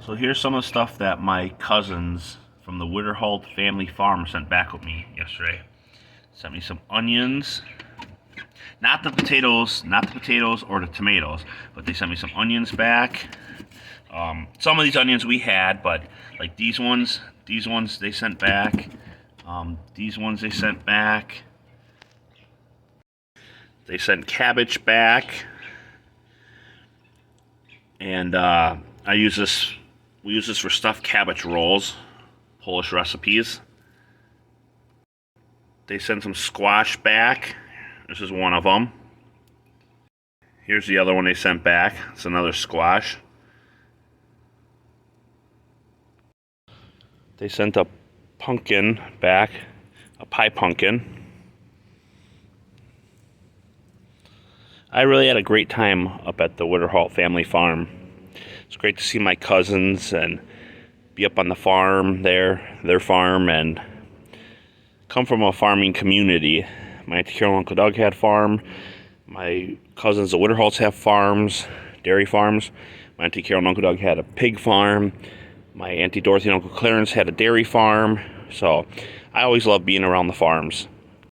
So here's some of the stuff that my cousins from the Witterholt Family Farm sent back with me yesterday. Sent me some onions. Not the potatoes or the tomatoes, but they sent me some onions back. Some of these onions we had, but like these ones they sent back. These ones they sent back. They sent cabbage back. And we use this for stuffed cabbage rolls, Polish recipes. They sent some squash back. This is one of them. Here's the other one they sent back. It's another squash. They sent a pumpkin back, a pie pumpkin. I really had a great time up at the Witterholt Family Farm. It's great to see my cousins and be up on the farm there, their farm, and come from a farming community. My Auntie Carol and Uncle Doug had farm. My cousins, the Witterholts, have farms, dairy farms. My Auntie Carol and Uncle Doug had a pig farm. My Auntie Dorothy and Uncle Clarence had a dairy farm. So I always love being around the farms.